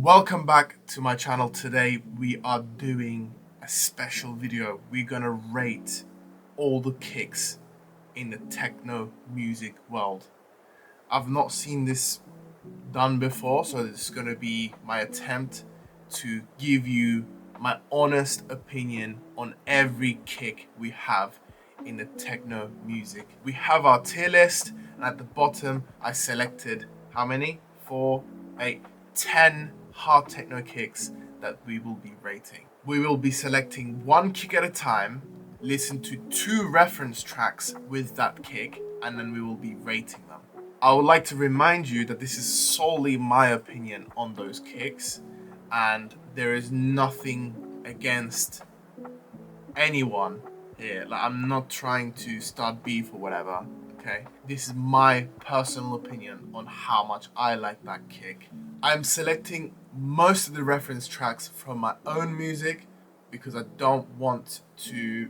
Welcome back to my channel. Today we are doing a special video. We're gonna rate all the kicks in the techno music world. I've not seen this done before, so this is gonna be my attempt to give you my honest opinion on every kick we have in the techno music. We have our tier list, and at the bottom I selected how many? 4, 8, 10 hard techno kicks that we will be rating. We will be selecting one kick at a time, listen to 2 reference tracks with that kick, and then we will be rating them. I would like to remind you that this is solely my opinion on those kicks, and there is nothing against anyone here. Like, I'm not trying to start beef or whatever. Okay, this is my personal opinion on how much I like that kick. I'm selecting most of the reference tracks from my own music because I don't want to,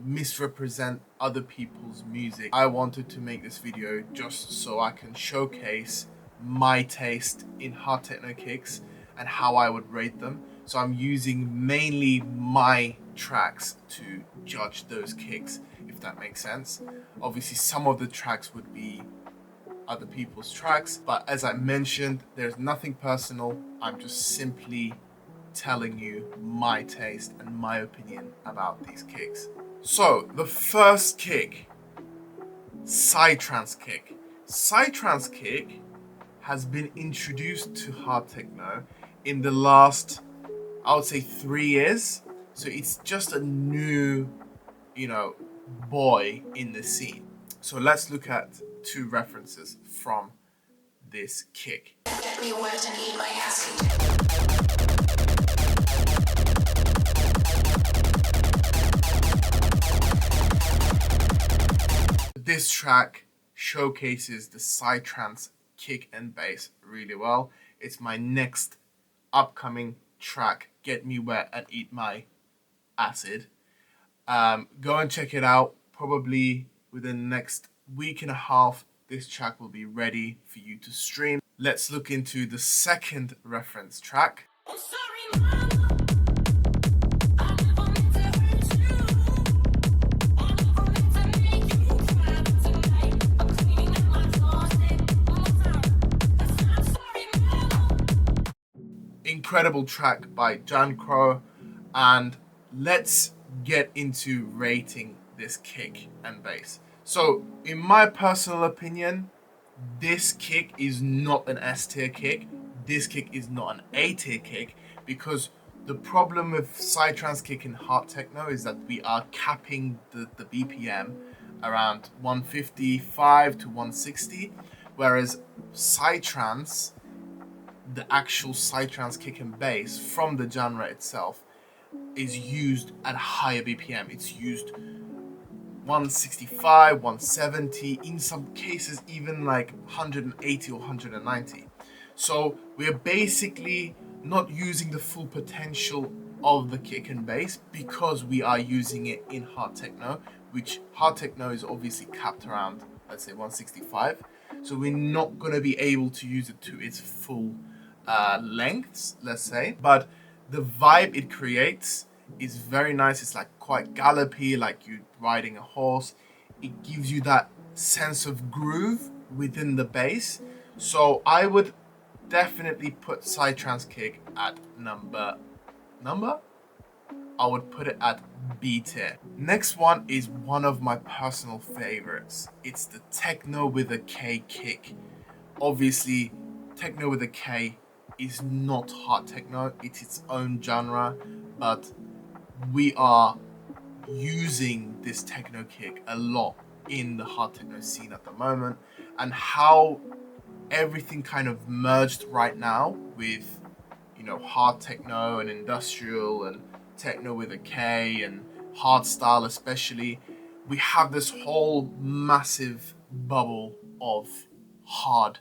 misrepresent other people's music. I wanted to make this video just so I can showcase my taste in hard techno kicks and how I would rate them. So I'm using mainly my tracks to judge those kicks, if that makes sense. Obviously, some of the tracks would be other people's tracks, but as I mentioned, there's nothing personal. I'm just simply telling you my taste and my opinion about these kicks. So the first kick, psytrance kick. Psytrance kick has been introduced to hard techno in the last, I would say, 3 years. So it's just a new, boy in the scene. So let's look at 2 references from this kick. Get me wet and eat my acid. This track showcases the psytrance kick and bass really well. It's my next upcoming track, Get Me Wet and Eat My Acid. Go and check it out. Probably within the next week and a half, this track will be ready for you to stream. Let's look into the second reference track. I'm sorry, mama. I never meant to hurt you. I never meant to make you cry tonight. I'm cleaning up my closet. I'm sorry, mama. Incredible track by Crow, and let's get into rating this kick and bass. So, in my personal opinion, this kick is not an S tier kick. This kick is not an A tier kick, because the problem with psytrance kick in hard techno is that we are capping the BPM around 155 to 160, whereas psytrance, the actual psytrance kick and bass from the genre itself, is used at a higher BPM. It's used 165, 170, in some cases even like 180 or 190. So we're basically not using the full potential of the kick and bass because we are using it in hard techno, which hard techno is obviously capped around, let's say, 165. So we're not going to be able to use it to its full lengths, let's say. But the vibe it creates is very nice. It's like quite gallopy, like you're riding a horse. It gives you that sense of groove within the bass. So I would definitely put psytrance kick at number? I would put it at B tier. Next one is one of my personal favorites. It's the techno with a K kick. Obviously, techno with a K is not hard techno. It's its own genre, but we are using this techno kick a lot in the hard techno scene at the moment, and how everything kind of merged right now with, hard techno and industrial and techno with a K and hard style especially. We have this whole massive bubble of hard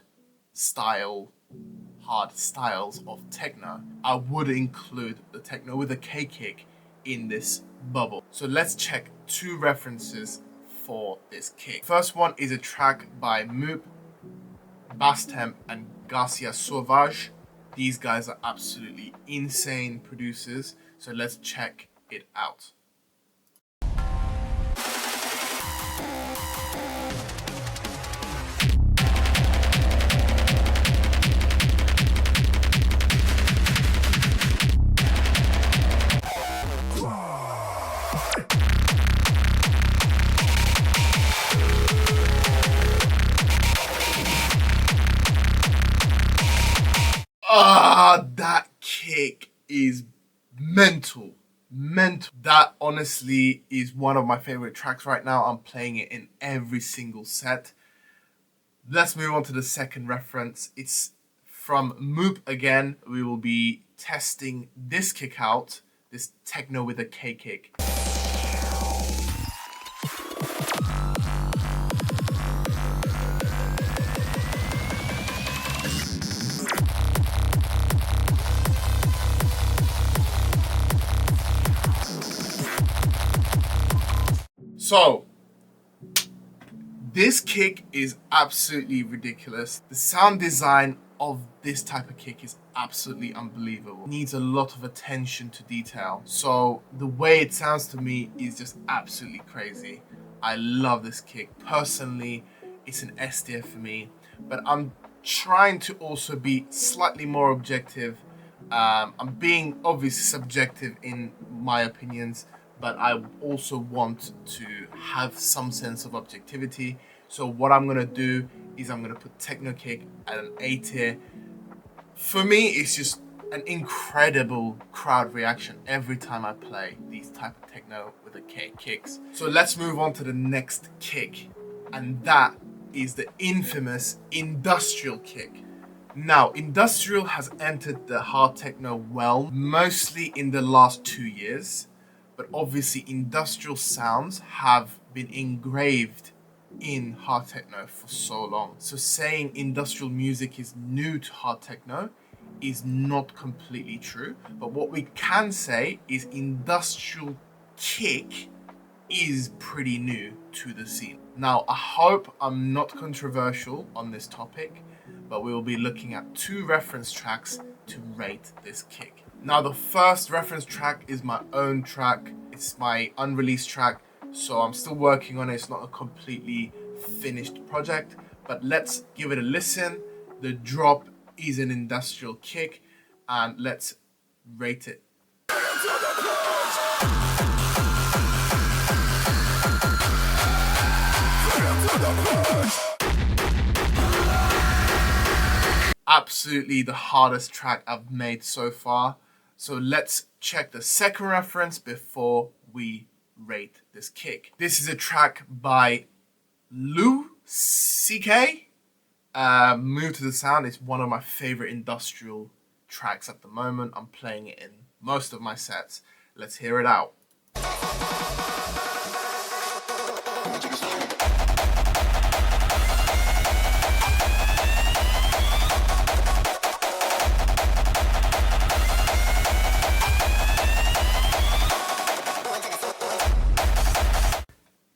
styles of techno. I would include the techno with a K kick in this bubble. So let's check 2 references for this kick. First one is a track by Moop, Bass Temp and Garcia Sauvage. These guys are absolutely insane producers, so let's check it out. That kick is mental. Mental. That honestly is one of my favorite tracks right now. I'm playing it in every single set. Let's move on to the second reference. It's from Moop again. We will be testing this kick out, this techno with a K kick. So, this kick is absolutely ridiculous. The sound design of this type of kick is absolutely unbelievable. It needs a lot of attention to detail. So the way it sounds to me is just absolutely crazy. I love this kick. Personally, it's an S tier for me, but I'm trying to also be slightly more objective. I'm being obviously subjective in my opinions, but I also want to have some sense of objectivity. So what I'm gonna do is I'm gonna put Techno kick at an A tier. For me, it's just an incredible crowd reaction every time I play these type of techno with the K kicks. So let's move on to the next kick, and that is the infamous industrial kick. Now, industrial has entered the hard techno realm mostly in the last 2 years, but obviously industrial sounds have been engraved in hard techno for so long. So saying industrial music is new to hard techno is not completely true, but what we can say is industrial kick is pretty new to the scene. Now, I hope I'm not controversial on this topic, but we will be looking at 2 reference tracks to rate this kick. Now, the first reference track is my own track. It's my unreleased track, so I'm still working on it. It's not a completely finished project, but let's give it a listen. The drop is an industrial kick, and let's rate it. Absolutely the hardest track I've made so far. So let's check the second reference before we rate this kick. This is a track by Lou CK. Move to the Sound is one of my favorite industrial tracks at the moment. I'm playing it in most of my sets. Let's hear it out.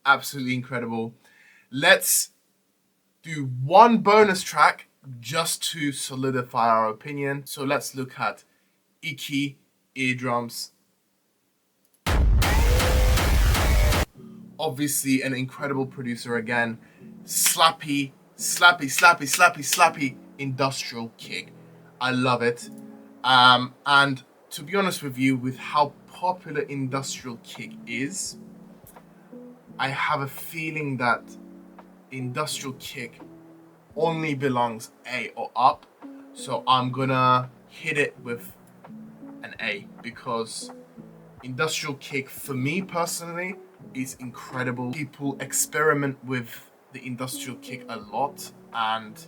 Absolutely incredible. Let's do one bonus track just to solidify our opinion. So let's look at Iki eardrums. Obviously an incredible producer again. Slappy, slappy, slappy, slappy, slappy industrial kick. I love it. And to be honest with you, with how popular industrial kick is, I have a feeling that industrial kick only belongs A or up. So I'm gonna hit it with an A, because industrial kick for me personally is incredible. People experiment with the industrial kick a lot, and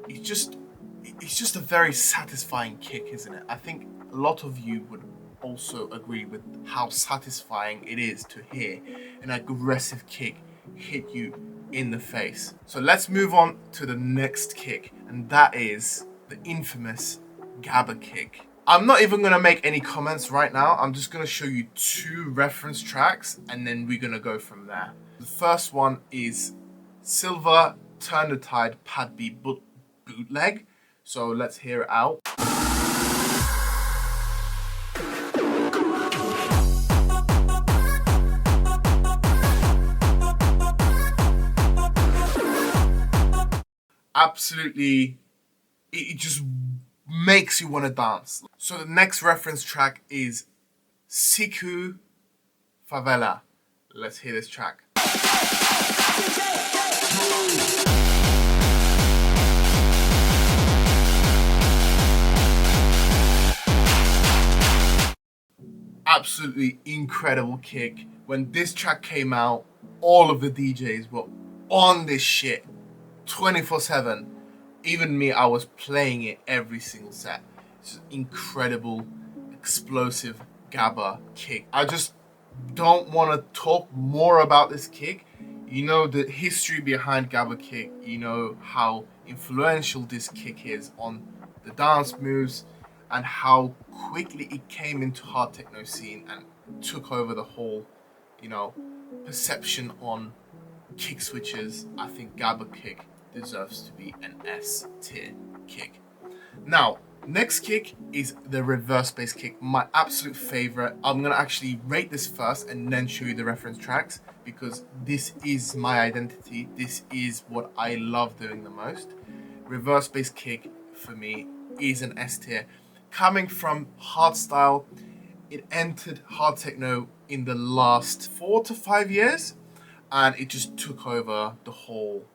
it's just a very satisfying kick, isn't it? I think a lot of you would also agree with how satisfying it is to hear an aggressive kick hit you in the face. So let's move on to the next kick, and that is the infamous gabber kick. I'm not even gonna make any comments right now. I'm just gonna show you 2 reference tracks, and then we're gonna go from there. The first one is Silver Turn the Tide Pad B bootleg. So let's hear it out. absolutely, it just makes you want to dance. So the next reference track is Siku Favela. Let's hear this track. Absolutely incredible kick. When this track came out, all of the DJs were on this shit 24/7. Even me, I was playing it every single set. It's an incredible, explosive gabber kick. I just don't want to talk more about this kick. You know the history behind gabber kick. You know how influential this kick is on the dance moves and how quickly it came into hard techno scene and took over the whole, perception on kick switches. I think gabber kick deserves to be an S tier kick. Now, next kick is the reverse bass kick, my absolute favorite. I'm gonna actually rate this first and then show you the reference tracks because this is my identity. This is what I love doing the most. Reverse bass kick for me is an S tier. Coming from hardstyle, it entered hard techno in the last 4 to 5 years and it just took over the whole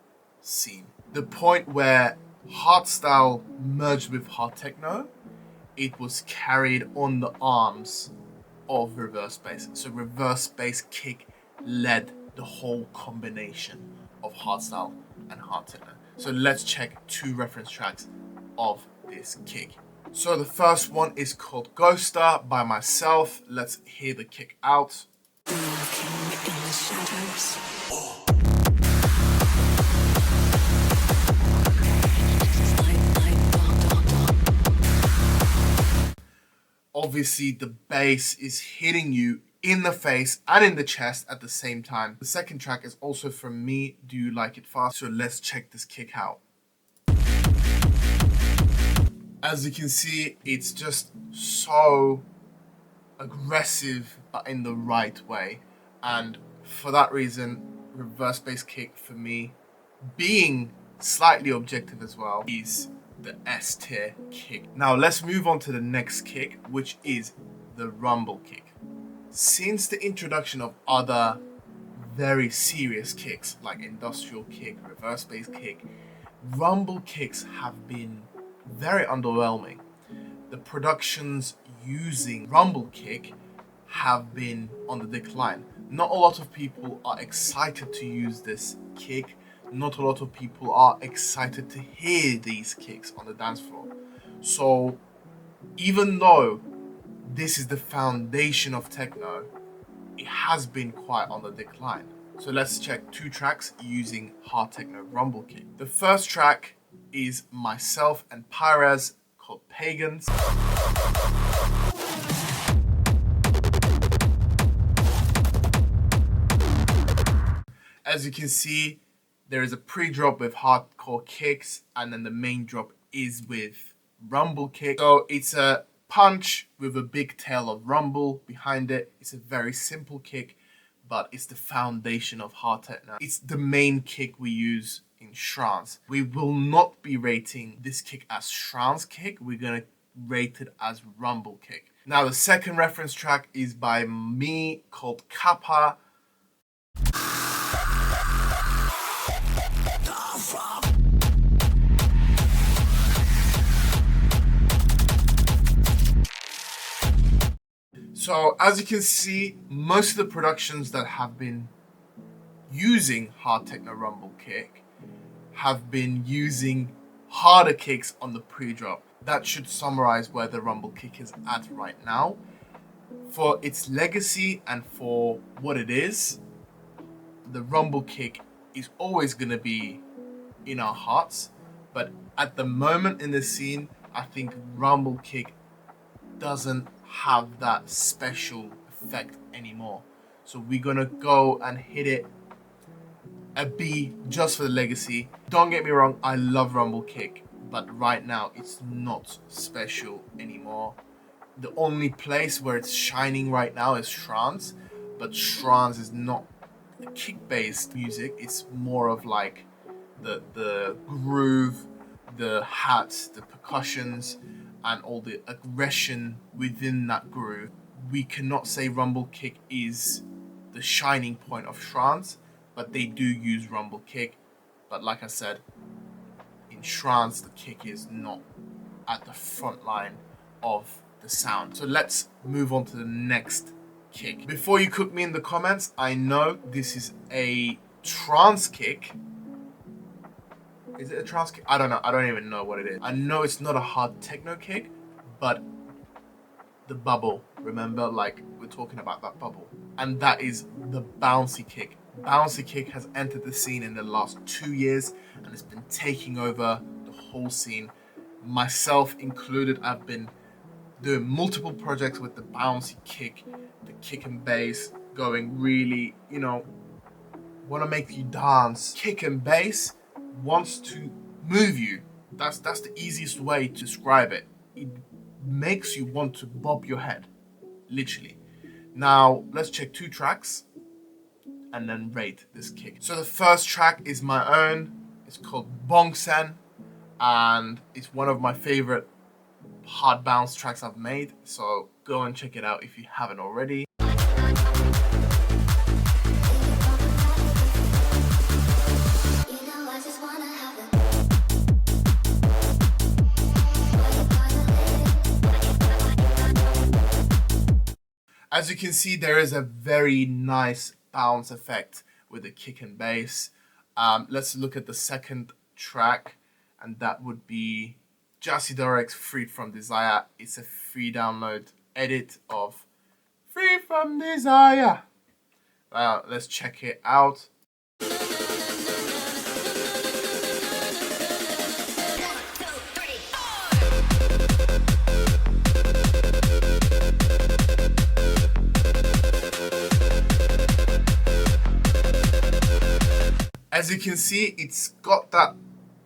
scene. The point where hardstyle merged with hard techno, it was carried on the arms of reverse bass. So reverse bass kick led the whole combination of hardstyle and hard techno. So let's check 2 reference tracks of this kick. So the first one is called Ghoster by myself. Let's hear the kick out. Obviously, the bass is hitting you in the face and in the chest at the same time. The second track is also from me, Do You Like It Fast? So let's check this kick out. As you can see, it's just so aggressive but in the right way. And for that reason, reverse bass kick for me, being slightly objective as well, is the S tier kick. Now let's move on to the next kick, which is the rumble kick. Since the introduction of other very serious kicks like industrial kick, reverse bass kick, rumble kicks have been very underwhelming. The productions using rumble kick have been on the decline. Not a lot of people are excited to use this kick. Not a lot of people are excited to hear these kicks on the dance floor. So even though this is the foundation of techno, it has been quite on the decline. So let's check 2 tracks using hard techno rumble kick. The first track is myself and Pyrez called Pagans. As you can see, there is a pre-drop with hardcore kicks and then the main drop is with rumble kick. So it's a punch with a big tail of rumble behind it. It's a very simple kick, but it's the foundation of hard techno. It's the main kick we use in trance. We will not be rating this kick as trance kick. We're gonna rate it as rumble kick. Now the second reference track is by me called Kappa. So as you can see, most of the productions that have been using hard techno rumble kick have been using harder kicks on the pre-drop. That should summarize where the rumble kick is at right now. For its legacy and for what it is, the rumble kick is always going to be in our hearts. But at the moment in the scene, I think rumble kick doesn't have that special effect anymore. So we're gonna go and hit it a B just for the legacy. Don't get me wrong, I love rumble kick, but right now it's not special anymore. The only place where it's shining right now is trance, but trance is not kick-based music. It's more of like the groove, the hats, the percussions, and all the aggression within that groove. We cannot say rumble kick is the shining point of trance, but they do use rumble kick. But like I said, in trance, the kick is not at the front line of the sound. So let's move on to the next kick. Before you cook me in the comments, I know this is a trance kick. Is it a trance kick? I don't know. I don't even know what it is. I know it's not a hard techno kick, but the bubble, remember, like we're talking about that bubble, and that is the bouncy kick. Bouncy kick has entered the scene in the last 2 years and it's been taking over the whole scene, myself included. I've been doing multiple projects with the bouncy kick, the kick and bass, going really, want to make you dance. Kick and bass wants to move you. That's the easiest way to describe it. It makes you want to bob your head, literally. Now let's check 2 tracks and then rate this kick. So the first track is my own. It's called Bouncy, and it's one of my favorite hard bounce tracks I've made. So go and check it out if you haven't already. As you can see, there is a very nice bounce effect with the kick and bass. Let's look at the second track, and that would be Jassy Dorek's Free From Desire. It's a free download edit of Free From Desire. Let's check it out. As you can see, it's got that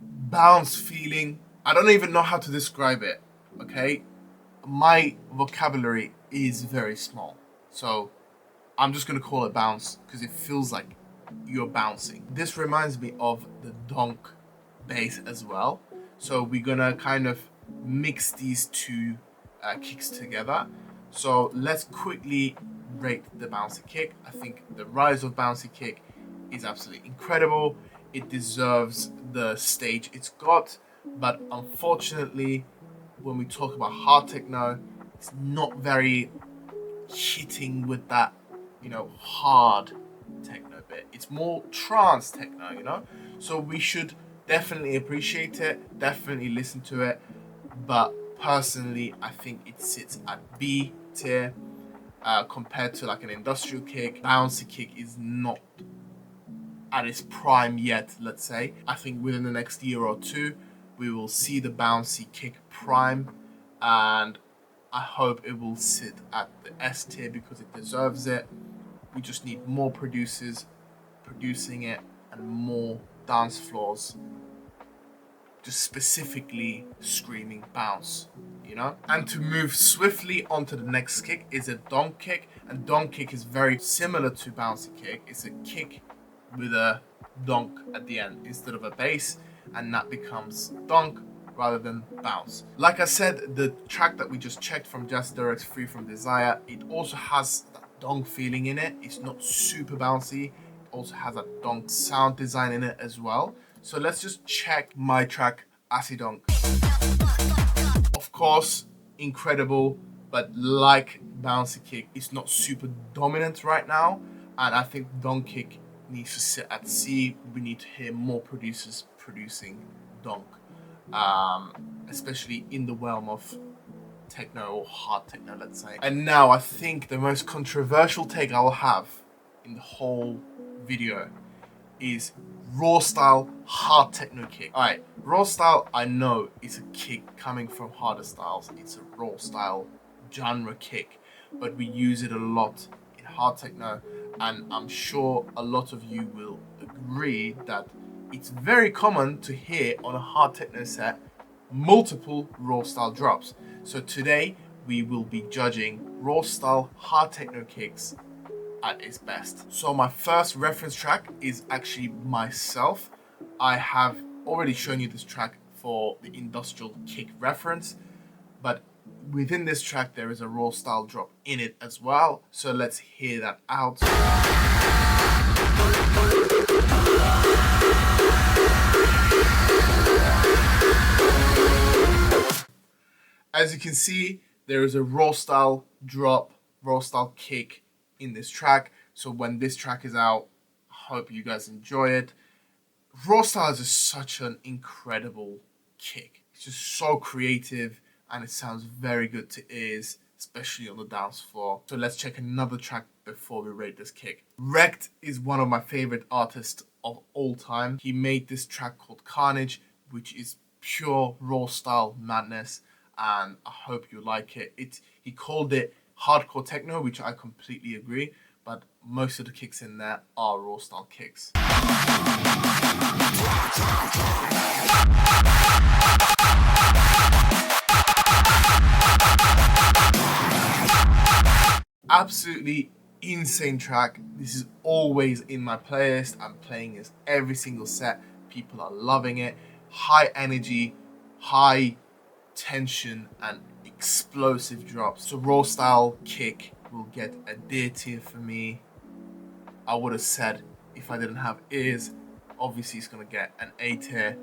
bounce feeling. I don't even know how to describe it, okay? My vocabulary is very small, so I'm just gonna call it bounce because it feels like you're bouncing. This reminds me of the donk bass as well. So we're gonna kind of mix these 2 kicks together. So let's quickly rate the bouncy kick. I think the rise of bouncy kick is absolutely incredible. It deserves the stage it's got, but unfortunately, when we talk about hard techno, it's not very hitting with that, hard techno bit. It's more trance techno, So we should definitely appreciate it, definitely listen to it, but personally, I think it sits at B tier compared to like an industrial kick. Bouncy kick is not at its prime yet, let's say. I think within the next year or 2, we will see the bouncy kick prime, and I hope it will sit at the S tier because it deserves it. We just need more producers producing it and more dance floors just specifically screaming bounce, And to move swiftly onto the next kick is a donk kick, and donk kick is very similar to bouncy kick. It's a kick with a donk at the end instead of a bass, and that becomes donk rather than bounce. Like I said, the track that we just checked from Jassy Dorek's Free From Desire, it also has that donk feeling in it. It's not super bouncy. It also has a donk sound design in it as well. So let's just check my track Acid Donk. Of course, incredible, but like bouncy kick, it's not super dominant right now, and I think donk kick needs to sit at C. We need to hear more producers producing donk, especially in the realm of techno or hard techno, let's say. And now I think the most controversial take I will have in the whole video is raw style hard techno kick. Alright, raw style, I know it's a kick coming from harder styles. It's a raw style genre kick, but we use it a lot in hard techno, and I'm sure a lot of you will agree that it's very common to hear on a hard techno set multiple raw style drops. So today we will be judging raw style hard techno kicks at its best. So my first reference track is actually myself. I have already shown you this track for the industrial kick reference, but within this track there is a raw style drop in it as well. So let's hear that out. As you can see, there is a raw style drop, raw style kick in this track. So when this track is out, I hope you guys enjoy it. Raw style is just such an incredible kick. It's just so creative and it sounds very good to ears, especially on the dance floor. So let's check another track before we rate this kick. Wrecked is one of my favorite artists of all time. He made this track called Carnage, which is pure raw style madness, and I hope you like it. He called it hardcore techno, which I completely agree, but most of the kicks in there are raw style kicks. Absolutely insane track. This is always in my playlist. I'm playing this every single set. People are loving it. High energy, high tension, and explosive drops. So raw style kick will get a D tier for me. I would have said if I didn't have ears, obviously it's gonna get an A tier.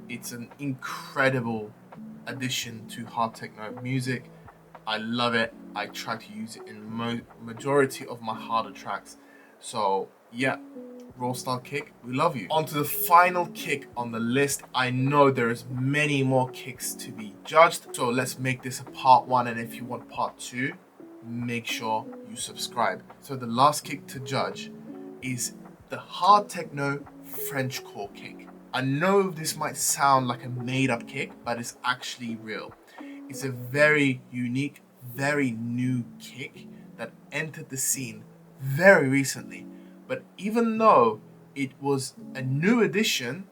It's an incredible addition to hard techno music. I love it. I try to use it in majority of my harder tracks. So yeah, raw style kick, we love you. On to the final kick on the list. I know there's many more kicks to be judged, so let's make this a part 1, and if you want part 2, make sure you subscribe. So the last kick to judge is the hard techno Frenchcore kick. I know this might sound like a made-up kick, but it's actually real. It's a very unique, very new kick that entered the scene very recently. But even though it was a new addition,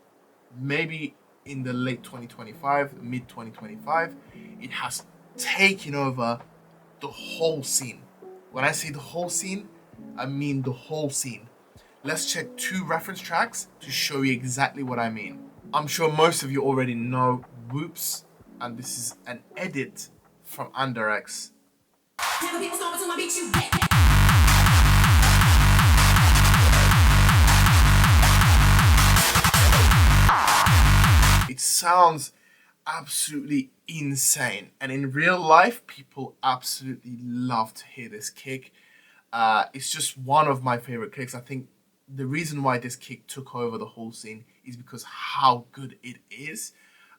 maybe in the late 2025, mid 2025, it has taken over the whole scene. When I say the whole scene, I mean the whole scene. Let's check 2 reference tracks to show you exactly what I mean. I'm sure most of you already know Whoops, and this is an edit from Underx. It sounds absolutely insane, and in real life people absolutely love to hear this kick. It's just one of my favorite kicks. I think the reason why this kick took over the whole scene is because how good it is,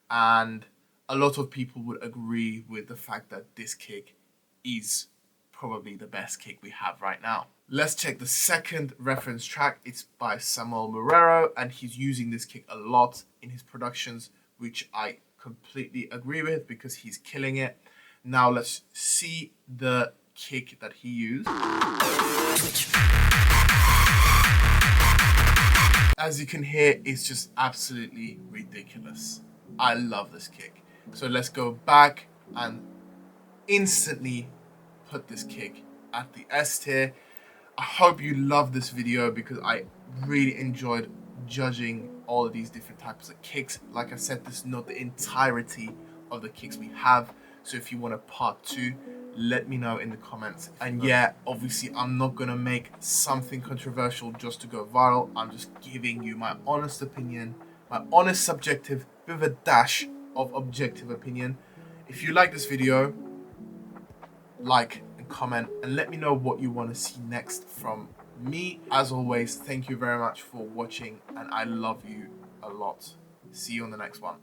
and a lot of people would agree with the fact that this kick is probably the best kick we have right now. Let's check the second reference track. It's by Samuel Marrero, and he's using this kick a lot in his productions, which I completely agree with because he's killing it. Now let's see the kick that he used. As you can hear, it's just absolutely ridiculous. I love this kick. So let's go back and instantly put this kick at the S tier. I hope you love this video because I really enjoyed judging all of these different types of kicks. Like I said, this is not the entirety of the kicks we have. So if you want a part 2, let me know in the comments. And yeah, obviously I'm not gonna make something controversial just to go viral. I'm just giving you my honest opinion, my honest subjective with a dash of objective opinion. If you like this video, like and comment and let me know what you want to see next from me. As always, thank you very much for watching, and I love you a lot. See you on the next one.